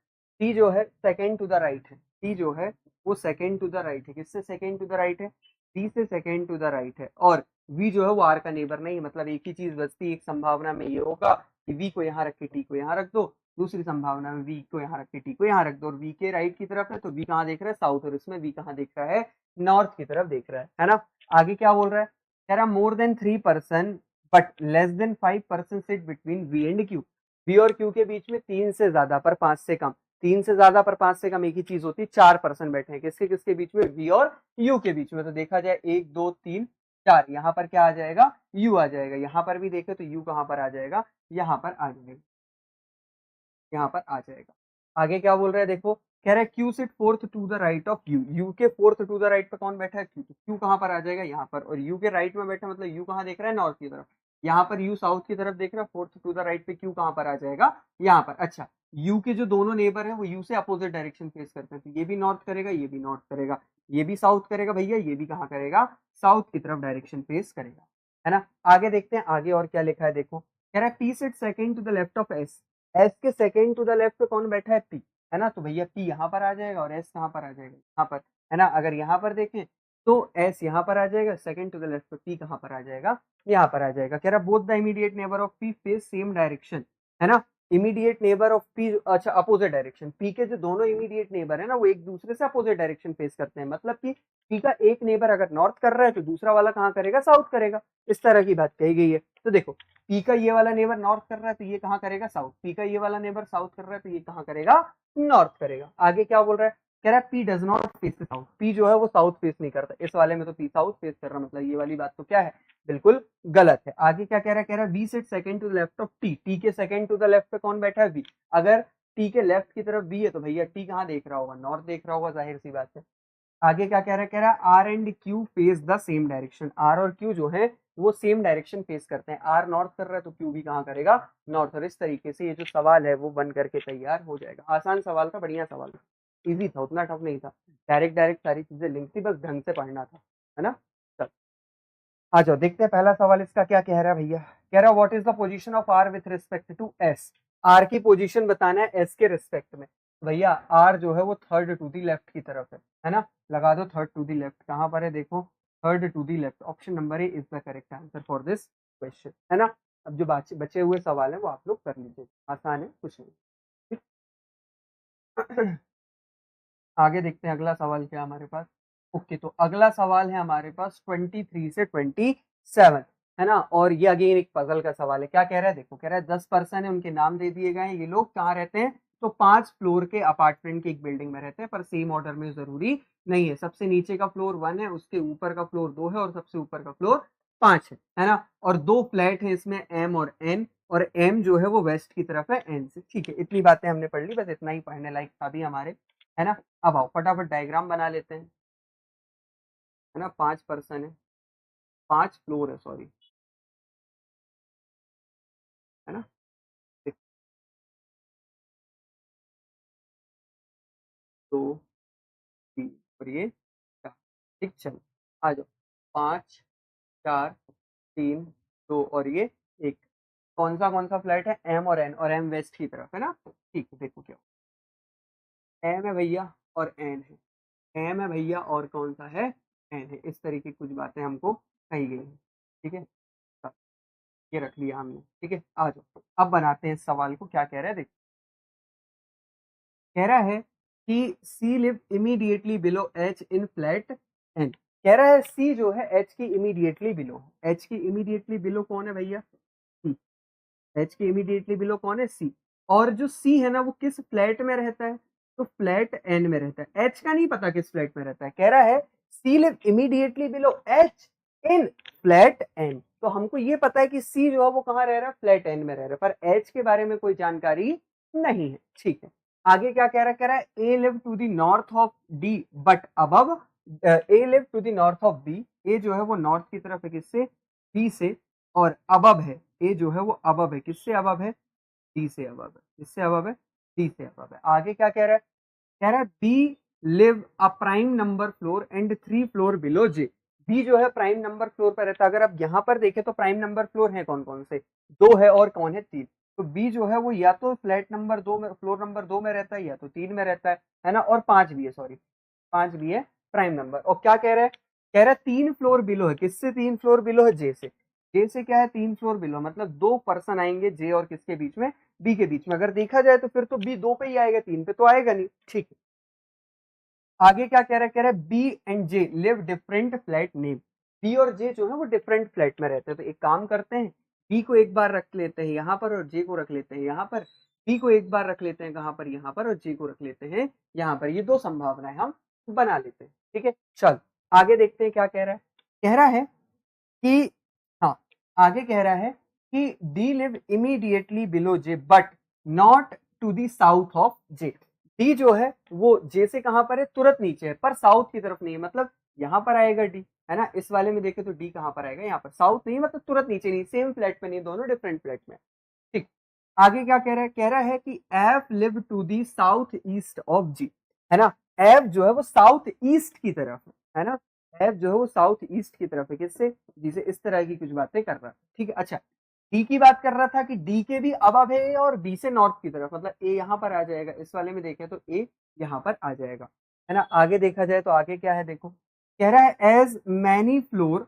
T जो है सेकंड टू द राइट है, टी जो है वो सेकंड टू द राइट है। किससे सेकंड टू द राइट है, बी से सेकंड टू द राइट है, और वी जो है वो आर का नेबर नहीं है। मतलब एक ही चीज बचती है, एक संभावना में ये होगा कि वी को यहाँ रख के टी को यहाँ रख दो, दूसरी संभावना में वी को यहाँ रख के टी को यहाँ रख दो। और वी के राइट की तरफ है तो वी कहाँ देख रहा है, साउथ, और इसमें वी कहाँ देख रहा है, नॉर्थ की तरफ देख रहा है ना। आगे क्या बोल रहा है, कह रहा more than 3 person but less than 5 person sit between V and Q. V और क्यू के बीच में 3 से ज्यादा पर 5 से कम, 3 से ज्यादा पर 5 से कम एक ही चीज होती है। 4 पर्सन बैठे हैं, किसके किसके बीच में, वी और यू के बीच में। तो देखा जाए 1 2 3 4, यहाँ पर क्या आ जाएगा, यू आ जाएगा। यहाँ पर भी देखे तो यू कहाँ पर आ जाएगा, यहाँ पर आ जाएगा, यहाँ पर आ जाएगा। आगे क्या बोल रहा है देखो, कह रहा है Q sit fourth to the right of U. U के फोर्थ टू द राइट पे कौन बैठा है, क्यू। तो क्यू कहाँ पर आ जाएगा, यहाँ पर। और यू के राइट में बैठा मतलब यू कहाँ देख रहा है, नॉर्थ की तरफ। यहाँ पर यू साउथ की तरफ देख रहा है, फोर्थ टू द राइट पे क्यू कहाँ पर आ जाएगा, यहाँ पर। अच्छा, यू के जो दोनों नेबर है वो यू से अपोजिट डायरेक्शन फेस करते हैं, तो ये भी नॉर्थ करेगा, ये भी नॉर्थ करेगा, ये भी साउथ करेगा भैया, ये भी कहाँ करेगा, साउथ की तरफ डायरेक्शन फेस करेगा, है ना। आगे देखते हैं आगे और क्या लिखा है, देखो कह रहा है P sit second to the left of S. S के सेकंड टू द लेफ्ट पे कौन बैठा है, पी, है ना। तो भैया पी यहाँ पर आ जाएगा और एस कहाँ पर आ जाएगा, यहाँ पर, है ना। अगर यहाँ पर देखें तो एस यहाँ पर आ जाएगा, सेकंड टू द लेफ्ट पे पी कहाँ पर आ जाएगा, यहाँ पर आ जाएगा। कह रहा both the immediate neighbour of P face same direction, है ना। इमीडिएट नेबर ऑफ पी, अच्छा अपोजिट डायरेक्शन। पी के जो दोनों इमीडिएट नेबर है ना वो एक दूसरे से अपोजिट डायरेक्शन फेस करते हैं, मतलब कि पी का एक नेबर अगर नॉर्थ कर रहा है तो दूसरा वाला कहाँ करेगा, साउथ करेगा। इस तरह की बात कही गई है। तो देखो पी का ये वाला नेबर नॉर्थ कर रहा है तो ये कहाँ करेगा, साउथ। पी का ये वाला नेबर साउथ कर रहा है तो ये कहाँ करेगा, नॉर्थ करेगा। आगे क्या बोल रहा है, कह रहा है P does not face south, P जो है वो साउथ फेस नहीं करता, इस वाले में तो पी साउथ फेस कर रहा, मतलब ये वाली बात तो क्या है, बिल्कुल गलत है। आगे क्या कह रहा है B sit second to the left of T, T के सेकंड टू द लेफ्ट पे कौन बैठा है, बी। अगर टी के लेफ्ट की तरफ बी है तो भैया टी कहाँ देख रहा होगा, नॉर्थ देख रहा होगा, जाहिर सी बात है। आगे क्या कह रहा है R and Q face the same direction, R और क्यू जो है वो सेम डायरेक्शन फेस करते हैं, आर नॉर्थ कर रहा है तो क्यू भी कहाँ करेगा, नॉर्थ। और इस तरीके से ये जो सवाल है वो बन करके तैयार हो जाएगा। आसान सवाल था, बढ़िया सवाल था, इजी था, उतना टफ नहीं था, डायरेक्ट डायरेक्ट सारी चीजें लिंक थी, बस ढंग से पढ़ना था, है ना। चल आ जाओ देखते हैं पहला सवाल इसका क्या कह रहा है भैया। कह रहा है what is the position of R with respect to S, R की पोजीशन बताना है एस के रिस्पेक्ट में। भैया आर जो है वो थर्ड टू दी लेफ्ट की तरफ है ना, लगा दो थर्ड टू दी लेफ्ट, कहां पर है देखो, third to the left, option number A is the correct answer for this question, है ना। अब जो बचे हुए सवाल है वो आप लोग कर लीजिए, आसान है, कुछ नहीं। आगे देखते हैं अगला सवाल क्या हमारे पास। ओके, तो अगला सवाल है हमारे पास 23 से 27, है ना। और ये अगेन एक पजल का सवाल है। क्या कह रहा है देखो, कह रहा है 10 पर्सन है, उनके नाम दे दिए गए हैं, ये लोग कहाँ रहते हैं, तो 5 फ्लोर के अपार्टमेंट की एक बिल्डिंग में रहते हैं, पर सेम ऑर्डर में जरूरी नहीं है। सबसे नीचे का फ्लोर 1 है, उसके ऊपर का फ्लोर 2 है, और सबसे ऊपर का फ्लोर 5 है ना। और 2 फ्लैट है इसमें, एम और एन, और एम जो है वो वेस्ट की तरफ है एन से। ठीक है, इतनी बातें हमने पढ़ ली, बस इतना ही पढ़ने लायक था भी हमारे, है ना। अब आओ फटाफट डायग्राम बना लेते हैं, है ना। 5 पर्सन है, 5 फ्लोर है, सॉरी, है ना। एक, 2, 3 और ये 4, ठीक, चलो आ जाओ। 5, 4, 3, 2 और ये 1। कौन सा फ्लैट है, एम और एन, और एम वेस्ट की तरफ है ना। ठीक है, देखो क्या एम है भैया और एन है, एम है भैया और कौन सा है, एन है। इस तरीके की कुछ बातें हमको कही गई हैं, ठीक है। ये रख लिया हमने, ठीक है। आ जाओ अब बनाते हैं इस सवाल को, क्या कह रहा है देखो। कह रहा है कि C live immediately below H in flat N. कह रहा है सी जो है एच की इमीडिएटली बिलो, एच की इमीडिएटली बिलो कौन है भैया, सी। एच के इमीडिएटली बिलो कौन है, सी। और जो सी है ना वो किस फ्लैट में रहता है, तो फ्लैट एन में रहता है। एच का नहीं पता किस फ्लैट में रहता है। कह रहा है C live immediately below H in flat N, तो हमको ये पता है कि सी जो है वो कहाँ रह रहा है, फ्लैट एन में रह रहा है, पर एच के बारे में कोई जानकारी नहीं है, ठीक है। आगे क्या कह रहा है, कह रहा है A live to the north of D but above, A live to the north of B, A जो है वो नॉर्थ की तरफ है किससे, बी से, और अबब है, ए जो है वो अबब है, किससे अबब है, डी से अबब है, किससे अबब है, डी से अबब है। आगे क्या कह रहा है, कह रहा है B live a prime number floor and 3 floor below J, B जो है प्राइम नंबर फ्लोर पर रहता है। अगर आप यहाँ पर देखें तो प्राइम नंबर फ्लोर है कौन कौन से, 2 है और कौन है, 3। तो बी जो है वो या तो फ्लैट नंबर 2 में, फ्लोर नंबर 2 में रहता है, या तो 3 में रहता है ना। और 5 भी है, सॉरी 5 भी है प्राइम नंबर। और क्या कह रहा है, कह रहा है 3 फ्लोर बिलो है, किससे 3 फ्लोर बिलो है, जे से। जे से क्या है, 3 फ्लोर बिलो, मतलब 2 पर्सन आएंगे जे और किसके बीच में, बी के बीच में। अगर देखा जाए तो फिर तो बी 2 पे ही आएगा, 3 पे तो आएगा नहीं, ठीक है। आगे क्या कह रहा है, कह रहा है B and J live different flat name, B और जे जो है वो डिफरेंट फ्लैट में रहते हैं। तो एक काम करते हैं, बी को एक बार रख लेते हैं यहाँ पर, और जे को रख लेते हैं यहाँ पर। बी को एक बार रख लेते हैं कहाँ पर, यहाँ पर, और जे को रख लेते हैं यहाँ पर। ये 2 संभावनाएं हम बना लेते हैं, ठीक है। चल आगे देखते हैं क्या कह रहा है। कह रहा है कि हाँ, आगे कह रहा है कि D live immediately below J but not to the south of J, D जो है वो जे से कहां पर है, तुरंत नीचे है, पर साउथ की तरफ नहीं है, मतलब यहाँ पर आएगा डी, है ना। इस वाले में देखे तो डी कहां पर आएगा, यहाँ पर, साउथ नहीं मतलब तुरंत नीचे नहीं, सेम फ्लैट में नहीं, दोनों डिफरेंट फ्लैट में, ठीक। आगे क्या कह रहा है, कह रहा है कि F live to the south east of G, है ना। एफ जो है वो साउथ ईस्ट की तरफ है ना। एफ जो है वो साउथ ईस्ट की तरफ है, किससे, जिसे इस तरह की कुछ बातें कर रहा है, ठीक है। अच्छा, डी की बात कर रहा था कि डी के भी अब है, और बी से नॉर्थ की तरफ, मतलब ए यहाँ पर आ जाएगा। इस वाले में देखें तो ए यहाँ पर आ जाएगा, है ना। आगे देखा जाए तो आगे क्या है देखो, कह रहा है एज मैनी फ्लोर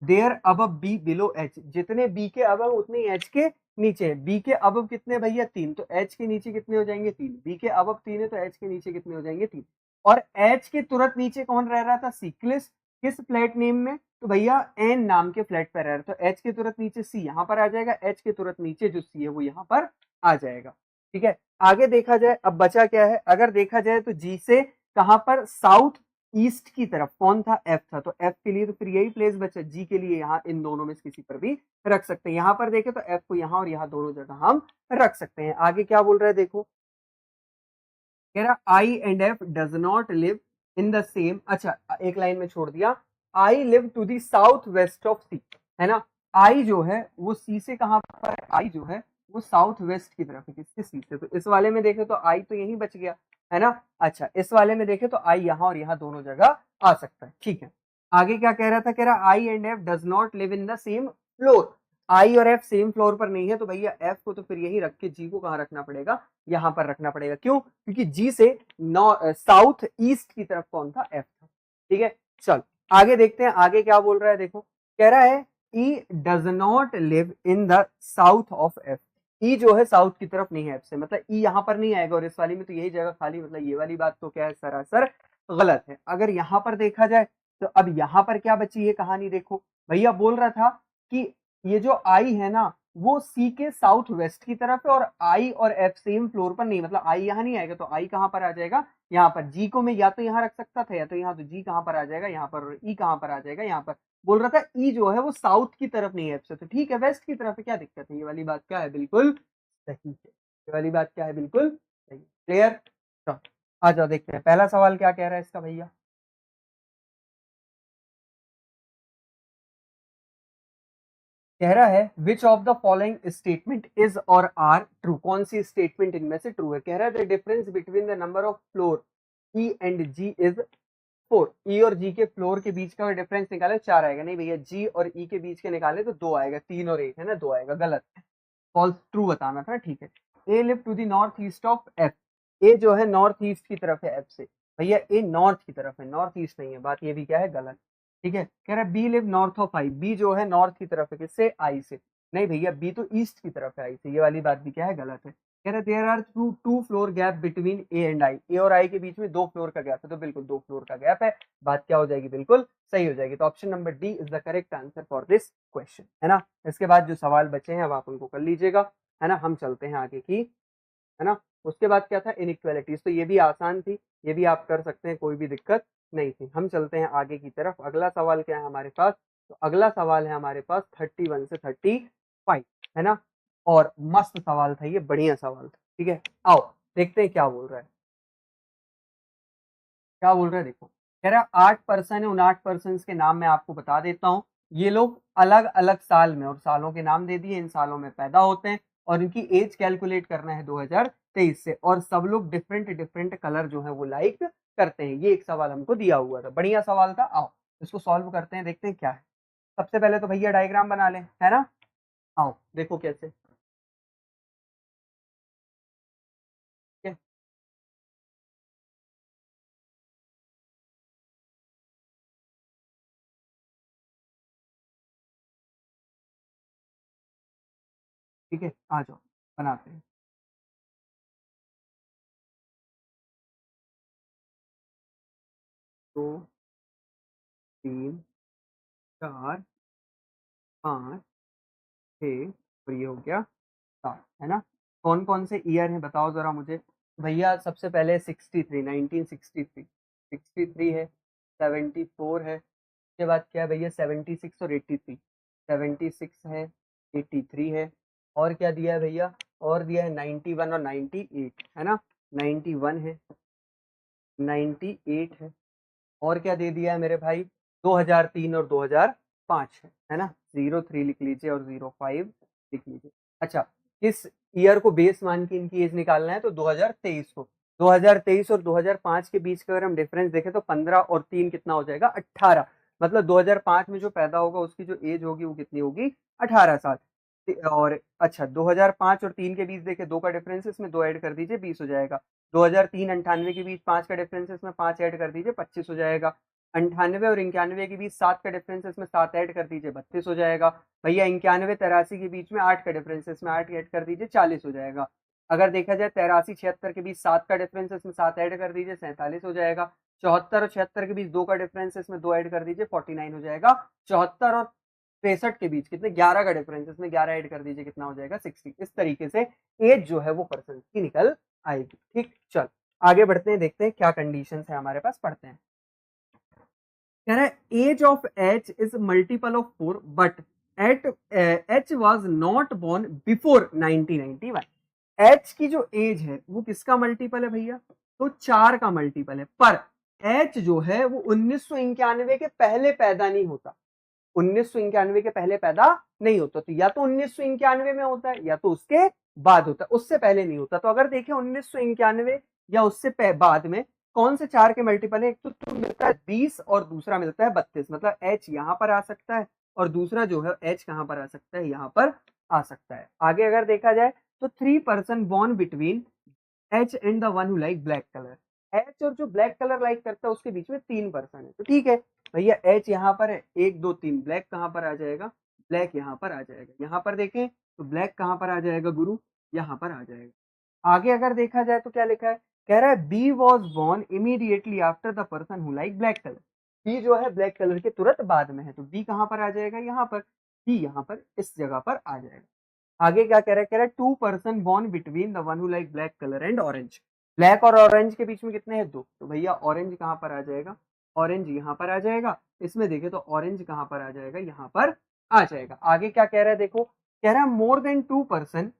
देयर अब बी बिलो एच, जितने बी के अब उतने एच के नीचे है। बी के अब कितने भैया, 3, तो एच के नीचे कितने हो जाएंगे, 3। बी के अब 3 है तो एच के नीचे कितने हो जाएंगे, 3। और एच के तुरंत नीचे कौन रह रहा था, सी, किस फ्लैट नेम में, तो भैया एन नाम के फ्लैट पर रह रहा है। तो एच के तुरंत नीचे सी यहाँ पर आ जाएगा, एच के तुरंत नीचे जो सी है वो यहाँ पर आ जाएगा, ठीक है। आगे देखा जाए, अब बचा क्या है, अगर देखा जाए तो जी से कहां पर, साउथ ईस्ट की तरफ कौन था, एफ था, तो एफ के लिए तो फिर यही प्लेस बचा, जी के लिए यहाँ इन दोनों में से किसी पर भी रख सकते हैं। यहाँ पर देखें तो एफ को यहाँ और यहाँ दोनों जगह हम रख सकते हैं। आगे क्या बोल रहा है देखो, कह रहा I and F does not live in the same, अच्छा एक लाइन में छोड़ दिया, I live to the south west of C, है ना। आई जो है वो सी से कहां पर, आई जो है वो साउथ वेस्ट की तरफ है, किसके, सी से। तो इस वाले में देखे तो आई तो यहीं बच गया, है ना। अच्छा इस वाले में देखे तो आई यहाँ और यहाँ दोनों जगह आ सकता है, ठीक है। आगे क्या कह रहा था, कह रहा I and F does not live in the same floor, I और एफ सेम फ्लोर पर नहीं है, तो भैया एफ को तो फिर यही रख के जी को कहाँ रखना पड़ेगा, यहाँ पर रखना पड़ेगा। क्यों, क्योंकि जी से साउथ ईस्ट की तरफ कौन था, एफ था, ठीक है। चल आगे देखते हैं, आगे क्या बोल रहा है देखो, कह रहा है E does not live in the south of F, E जो है साउथ की तरफ नहीं है एफ से, मतलब ई यहाँ पर नहीं आएगा, और इस वाली में तो यही जगह खाली, मतलब ये वाली बात तो क्या है, सरासर गलत है। अगर यहाँ पर देखा जाए तो अब यहाँ पर क्या बची है कहानी, देखो भैया बोल रहा था कि ये जो आई है ना वो सी के साउथ वेस्ट की तरफ है, और आई और एफ सेम फ्लोर पर नहीं, मतलब आई यहाँ नहीं आएगा, तो आई कहाँ पर आ जाएगा, यहाँ पर। जी को मैं या तो यहाँ रख सकता था या तो यहाँ, तो जी कहाँ पर आ जाएगा यहाँ पर, और ई कहाँ पर आ जाएगा यहाँ पर। बोल रहा था ई जो है वो साउथ की तरफ नहीं है एफ से, तो ठीक है वेस्ट की तरफ है, क्या दिक्कत है, ये वाली बात क्या है, बिल्कुल सही है, ये वाली बात क्या है, बिल्कुल सही। क्लियर, तो आ जाओ देखते हैं पहला सवाल क्या कह रहा है इसका भैया। कह रहा है which of the following statement is और आर ट्रू, कौन सी स्टेटमेंट इनमें से ट्रू है। कह रहा है the difference between the number of floor E and G is 4, E और जी के फ्लोर के बीच का डिफरेंस निकाले 4 आएगा, नहीं भैया जी और ई के बीच के निकाले तो 2 आएगा, 3 और 1 है ना, 2 आएगा, गलत है, फॉल्स, ट्रू बताना था, ठीक है। A live to the north east of F, A जो है नॉर्थ ईस्ट की तरफ है एफ से, भैया ए नॉर्थ की तरफ है, नॉर्थ ईस्ट नहीं है, बात ये भी क्या है, गलत, ठीक है। कह रहा है B live north of I, B जो है नॉर्थ की तरफ है, किससे, आई से, नहीं भैया बी तो ईस्ट की तरफ है आई से, ये वाली बात भी क्या है, गलत है। कह रहा है there are two floor gap between A and I, A और आई के बीच में 2 फ्लोर का गैप है, तो बिल्कुल 2 फ्लोर का गैप है, बात क्या हो जाएगी, बिल्कुल सही हो जाएगी। तो option number D is the correct answer for this question, है ना। इसके बाद जो सवाल बचे हैं अब आप उनको कर लीजिएगा, है ना। हम चलते हैं आगे की, है ना। उसके बाद क्या था, इनइक्वालिटीज, तो ये भी आसान थी, ये भी आप कर सकते हैं, कोई भी दिक्कत नहीं थी। हम चलते हैं आगे की तरफ, अगला सवाल क्या है हमारे पास, तो अगला सवाल है हमारे पास 31 से 35, है ना। और मस्त सवाल था ये, बढ़िया सवाल था, ठीक है। आओ देखते हैं क्या बोल रहा है, क्या बोल रहा है देखो। कह रहा है 8 पर्सन है, उन 8 पर्सन के नाम मैं आपको बता देता हूँ। ये लोग अलग अलग साल में, और सालों के नाम दे दिए, इन सालों में पैदा होते हैं, और इनकी एज कैलकुलेट करना है 2023 से, और सब लोग डिफरेंट डिफरेंट कलर जो है वो लाइक करते हैं। ये एक सवाल हमको दिया हुआ था, बढ़िया सवाल था। आओ इसको सॉल्व करते हैं, देखते हैं क्या है। सबसे पहले तो भैया डायग्राम बना लें, है ना। आओ देखो कैसे, ठीक है। ठीक है आ जाओ बनाते हैं। 2, 3, 4, 5, 6, और ये हो गया 7, है ना। कौन कौन से ईयर है बताओ जरा मुझे। भैया सबसे पहले 63, 1963, 63 है, 74 है, उसके बाद क्या है भैया 76 और 83, 76 है, 83 है, और क्या दिया है भैया, और दिया है 91 और 98, है ना। 91 है, 98 है, और क्या दे दिया है मेरे भाई, 2003 और 2005 है ना। 03 लिख लीजिए और 05 लिख लीजिए। अच्छा किस ईयर को बेस मान के इनकी एज निकालना है, तो 2023 को। 2023 और 2005 के बीच का अगर हम डिफरेंस देखें तो 15 और 3 कितना हो जाएगा, 18, मतलब 2005 में जो पैदा होगा उसकी जो एज होगी वो कितनी होगी, 18 साल। और अच्छा 2005 और 3 के बीच देखे, 2 का डिफरेंस है, इसमें 2 ऐड कर दीजिए 20 हो जाएगा। 2003 98 के बीच 5 का डिफरेंस है, इसमें 5 ऐड कर दीजिए 25 हो जाएगा। 98 और 91 के बीच 7 का डिफरेंस है, इसमें 7 ऐड कर दीजिए 32 हो जाएगा। भैया 91 83 के बीच में 8 का डिफरेंस है, इसमें 8 ऐड कर दीजिए 40 हो जाएगा। अगर देखा जाए 83 76 के बीच 7 का डिफरेंस है, इसमें 7 ऐड कर दीजिए 47 हो जाएगा। 74 और 76 के बीच 2 का डिफरेंस है, इसमें 2 ऐड कर दीजिए 49 हो जाएगा। 74 और 63 के बीच कितने, 11 का डिफरेंस, इसमें 11 ऐड कर दीजिए कितना हो जाएगा 60। इस तरीके से एज जो है वो पर्सन की निकल आएगी। ठीक, चल आगे बढ़ते हैं, देखते हैं क्या कंडीशन है हमारे पास, पढ़ते हैं। कह रहा है age of H is multiple of 4 but at H was not born before 1991। H की जो एज है वो किसका मल्टीपल है भैया, तो 4 का मल्टीपल है, पर एच जो है वो 1991 के पहले पैदा नहीं होता, 1991 के पहले पैदा नहीं होता, तो या तो 1991 में होता है या तो उसके बाद होता है, उससे पहले नहीं होता। तो अगर देखें 1991 या उससे बाद में कौन से 4 के मल्टीपल है, एक तो मिलता है 20 और दूसरा मिलता है 32, मतलब एच यहाँ पर आ सकता है और दूसरा जो है एच कहां पर आ सकता है, यहाँ पर आ सकता है। आगे अगर देखा जाए तो 3 person born between H and the one who like black colour, H और जो ब्लैक कलर लाइक करता है उसके बीच में 3 पर्सन है, तो ठीक है भैया एच यहाँ पर है 1 2 3, ब्लैक कहां पर आ जाएगा, ब्लैक यहाँ पर आ जाएगा, यहाँ पर देखें तो ब्लैक कहां पर आ जाएगा गुरु, यहाँ पर आ जाएगा। आगे अगर देखा जाए तो क्या लिखा है, कह रहा है B was born immediately after the person who like black colour, B जो है ब्लैक कलर के तुरंत बाद में है, तो बी कहां पर आ जाएगा, यहाँ पर, बी यहाँ पर इस जगह पर आ जाएगा। आगे क्या कह रहा है, कह रहा है 2 person born between the one who like black colour and orange, black और ऑरेंज के बीच में कितने हैं, 2, तो भैया ऑरेंज कहां पर आ जाएगा, ऑरेंज यहाँ पर आ जाएगा, इसमें देखे तो ऑरेंज कहां पर आ जाएगा, यहाँ पर आ जाएगा। आगे क्या कह रहा है देखो, कह रहा है more than 2 person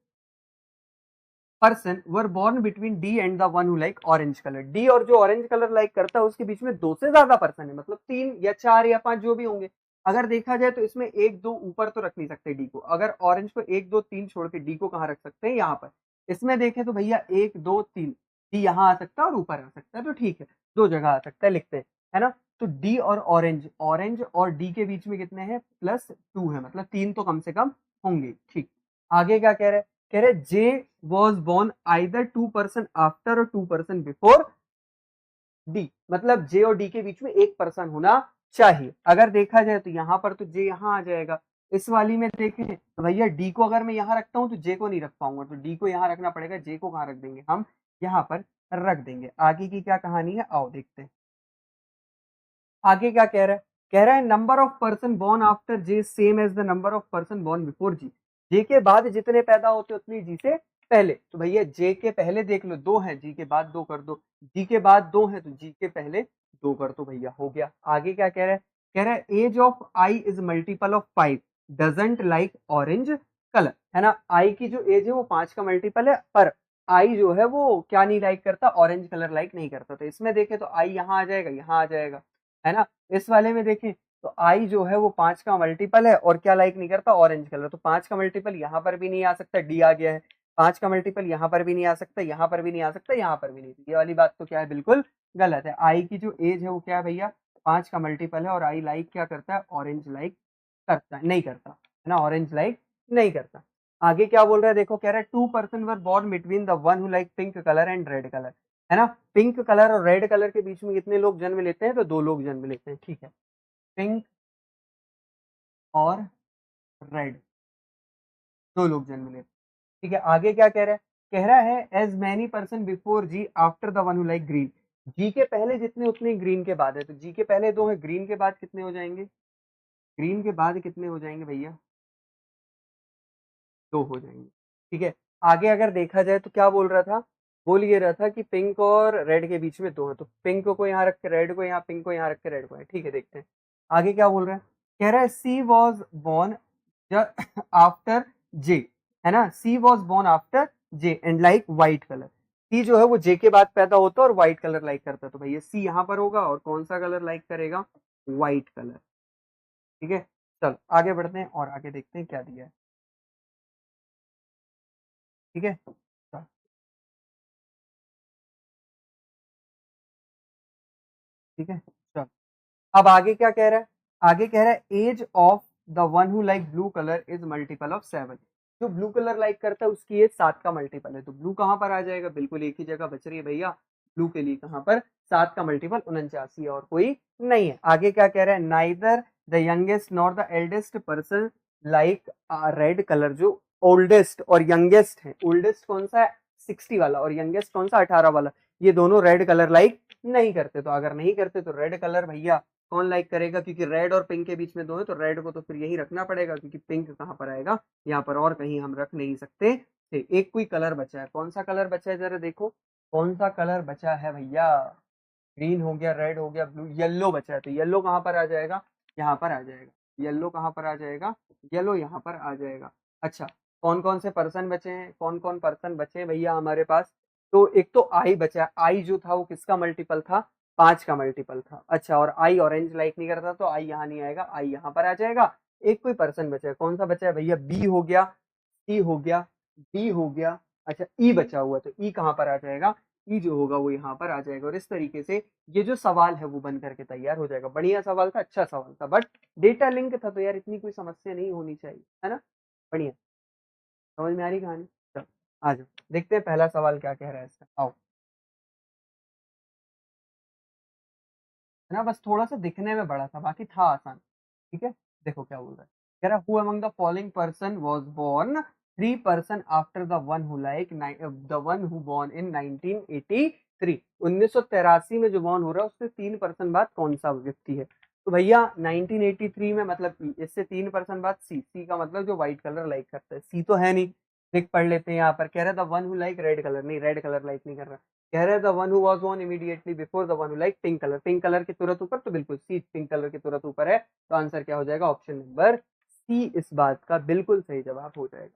were born between D and the one who like orange colour, D और जो ऑरेंज कलर लाइक करता है उसके बीच में 2 से ज्यादा पर्सन है, मतलब 3 या 4 या 5 जो भी होंगे। अगर देखा जाए तो इसमें 1 2 ऊपर तो रख नहीं सकते डी को, अगर ऑरेंज को 1 2 3 छोड़ के डी को कहाँ रख सकते हैं, यहाँ पर। इसमें देखें तो भैया 1 2 3 डी यहाँ आ सकता है और ऊपर आ सकता है, तो ठीक है 2 जगह आ सकता है, लिखते हैं, है ना। तो डी और ऑरेंज, ऑरेंज और डी के बीच में कितने हैं, +2 है, मतलब 3 तो कम से कम होंगे। ठीक, आगे क्या कह रहे हैं, कह रहे J was born either 2 person after और 2 पर्सन बिफोर डी, मतलब जे और डी के बीच में 1 पर्सन होना चाहिए। अगर देखा जाए तो यहाँ पर तो जे यहाँ आ जाएगा, इस वाली में देखें तो भैया डी को अगर मैं यहाँ रखता हूँ तो जे को नहीं रख पाऊंगा, तो डी को यहाँ रखना पड़ेगा, जे को कहाँ रख देंगे, हम यहाँ पर रख देंगे। आगे की क्या कहानी है, आओ देखते हैं। आगे क्या कह रहा है, कह रहा है number of person born after J same as the number of person born before G, J के बाद जितने पैदा होते उतने जी से पहले, तो भैया जे के पहले देख लो 2 है, जी के बाद 2 कर दो, जी के बाद 2 है तो जी के पहले 2 कर दो भैया, हो गया। आगे क्या कह रहा है, कह रहा है age of I is multiple of 5 doesn't like orange colour, है ना, आई की जो एज है वो 5 का मल्टीपल है, पर आई जो है वो क्या नहीं लाइक करता, ऑरेंज कलर लाइक नहीं करता, तो इसमें देखें तो आई यहाँ आ जाएगा, यहाँ आ जाएगा, है ना। इस वाले में देखें तो आई जो है वो 5 का मल्टीपल है और क्या लाइक नहीं करता, ऑरेंज कलर, तो 5 का मल्टीपल यहाँ पर भी नहीं आ सकता, डी आ गया है, 5 का मल्टीपल यहाँ पर भी नहीं आ सकता, यहाँ पर भी नहीं आ सकता, यहाँ पर भी नहीं, ये वाली बात तो क्या है, बिल्कुल गलत है। आई की जो एज है वो क्या है भैया, 5 का मल्टीपल है, और आई लाइक क्या करता है, ऑरेंज लाइक करता है, नहीं करता, है ना, ऑरेंज लाइक नहीं करता। आगे क्या बोल रहा है देखो, कह रहा है 2 person were born between the one who like pink colour and red colour, है ना, पिंक कलर और रेड कलर के बीच में कितने लोग जन्म लेते हैं, तो 2 लोग जन्म लेते हैं, ठीक है, पिंक और रेड 2 लोग जन्म लेते हैं, ठीक है। आगे क्या कह रहा है, कह रहा है as many person before G after the one who like green, G के पहले जितने उतने ग्रीन के बाद है, तो जी के पहले 2 है, ग्रीन के बाद कितने हो जाएंगे, ग्रीन के बाद कितने हो जाएंगे भैया, 2 हो जाएंगे, ठीक है। आगे अगर देखा जाए तो क्या बोल रहा था, बोल ये रहा था कि पिंक और रेड के बीच में 2 है, तो पिंक को यहाँ रख के रेड को यहाँ, पिंक को यहाँ रख के रेड को, ठीक है, देखते हैं आगे क्या बोल रहा है। कह रहा है C was born after J, है ना, C was born after J and like white colour, C जो है वो जे के बाद पैदा होता है और व्हाइट कलर लाइक करता है, तो भैया सी यहाँ पर होगा और कौन सा कलर लाइक करेगा, व्हाइट कलर, ठीक है। चल आगे बढ़ते हैं और आगे देखते हैं क्या दिया है, ठीक है। चल, ठीक है, चल अब आगे क्या कह रहा है, आगे कह रहा है age of the one who like blue colour is multiple of 7, जो ब्लू कलर लाइक करता है उसकी एज 7 का मल्टीपल है, तो ब्लू कहां पर आ जाएगा, बिल्कुल एक ही जगह बच रही है भैया, ब्लू के लिए कहां पर 7 का मल्टीपल 49 और कोई नहीं है। आगे क्या कह रहा है, neither the youngest nor the eldest person like red colour, जो ओल्डेस्ट और यंगेस्ट है, ओल्डेस्ट कौन सा है 60 वाला और यंगेस्ट कौन सा 18 वाला, ये दोनों रेड कलर लाइक नहीं करते, तो अगर नहीं करते तो रेड कलर भैया कौन लाइक करेगा, क्योंकि रेड और पिंक के बीच में 2 है, तो रेड को तो फिर यही रखना पड़ेगा, क्योंकि पिंक कहाँ पर आएगा, यहाँ पर और कहीं हम रख नहीं सकते, थे, एक कोई कलर बचा है, कौन सा कलर बचा है जरा देखो, कौन सा कलर बचा है भैया, ग्रीन हो गया, रेड हो गया, ब्लू, येलो बचा है, तो येलो कहाँ पर आ जाएगा, यहाँ पर आ जाएगा, येलो कहाँ पर आ जाएगा, येलो यहाँ पर आ जाएगा। अच्छा, कौन कौन से पर्सन बचे हैं, कौन कौन पर्सन बचे हैं भैया हमारे पास, तो एक तो आई बचा है, आई जो था वो किसका मल्टीपल था, 5 का मल्टीपल था। अच्छा, और आई ऑरेंज लाइक नहीं करता तो आई यहाँ नहीं आएगा, आई यहाँ पर आ जाएगा। एक कोई पर्सन बचा है, कौन सा बचा है भैया, बी हो गया, सी हो गया, डी हो गया, अच्छा ई बचा हुआ, तो ई कहाँ पर आ जाएगा, ई जो होगा वो यहाँ पर आ जाएगा। और इस तरीके से ये जो सवाल है वो बन करके तैयार हो जाएगा। बढ़िया सवाल था, अच्छा सवाल था, बट डेटा लिंक था तो यार इतनी कोई समस्या नहीं होनी चाहिए, है ना। बढ़िया, समझ में आ रही कहानी। चलो आ जाओ, देखते हैं पहला सवाल क्या कह रहा है इसका, आओ। है ना, बस थोड़ा सा दिखने में बड़ा था, बाकी था आसान। ठीक है, देखो क्या बोल रहा है, कह रहा who among the following person was born 3% after the one who like the one who born in 1983। 1983 में जो बॉर्न हो रहा है उससे 3% बाद कौन सा व्यक्ति है, तो भैया 1983 में मतलब ई, इससे 3% बाद सी, सी का मतलब जो व्हाइट कलर लाइक करता है, सी तो है नहीं। देख पढ़ लेते हैं यहाँ पर, कह रहा है the one who like red colour, नहीं रेड कलर लाइक नहीं कर रहा, कह रहे हैं the one who was born immediately before the one who like pink colour, pink colour के तुरंत ऊपर, तो बिल्कुल सी पिंक कलर के तुरंत ऊपर है, तो आंसर क्या हो जाएगा, ऑप्शन नंबर सी इस बात का बिल्कुल सही जवाब हो जाएगा।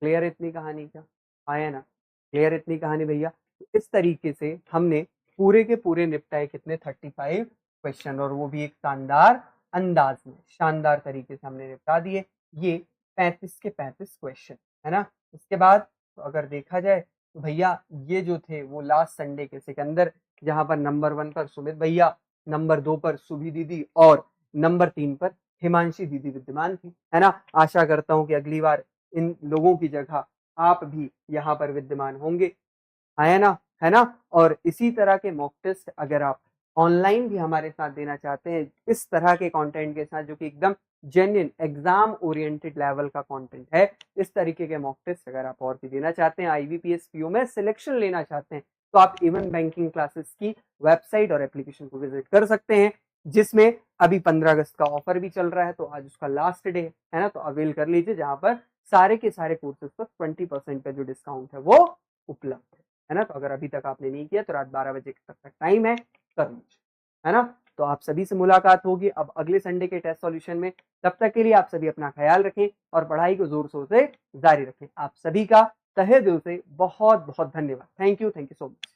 क्लियर इतनी कहानी क्या, आया ना, क्लियर इतनी कहानी भैया। तो इस तरीके से हमने पूरे के पूरे निपटाए कितने, 35 क्वेश्चन, और वो भी एक शानदार अंदाज में, शानदार तरीके से हमने निपटा दिए ये 35 के 35 क्वेश्चन, है ना। इसके बाद तो अगर देखा जाए तो भैया ये जो थे वो लास्ट संडे के सिकंदर, जहां पर नंबर 1 पर सुमित भैया, नंबर 2 पर सुभी दीदी और नंबर 3 पर हिमांशी दीदी विद्यमान थी, है ना। आशा करता हूं कि अगली बार इन लोगों की जगह आप भी यहाँ पर विद्यमान होंगे, है ना। और इसी तरह के मॉक टेस्ट अगर आप ऑनलाइन भी हमारे साथ देना चाहते हैं, इस तरह के कंटेंट के साथ जो कि एकदम जेन्युइन एग्जाम ओरिएंटेड लेवल का कंटेंट है, इस तरीके के मॉक टेस्ट अगर आप और भी देना चाहते हैं, IBPS PO में सिलेक्शन लेना चाहते हैं, तो आप इवन बैंकिंग क्लासेस की वेबसाइट और एप्लीकेशन को विजिट कर सकते हैं, जिसमें अभी 15 अगस्त का ऑफर भी चल रहा है, तो आज उसका लास्ट डे है ना, तो अवेल कर लीजिए, जहां पर सारे के सारे कोर्सेज पर 20% का जो डिस्काउंट है वो उपलब्ध है ना। तो अगर अभी तक आपने नहीं किया तो रात 12 बजे तक का टाइम है, कर लीजिए, है ना। तो आप सभी से मुलाकात होगी अब अगले संडे के टेस्ट सॉल्यूशन में। तब तक के लिए आप सभी अपना ख्याल रखें और पढ़ाई को जोर शोर से जारी रखें। आप सभी का तहे दिल से बहुत बहुत धन्यवाद। Thank you so much.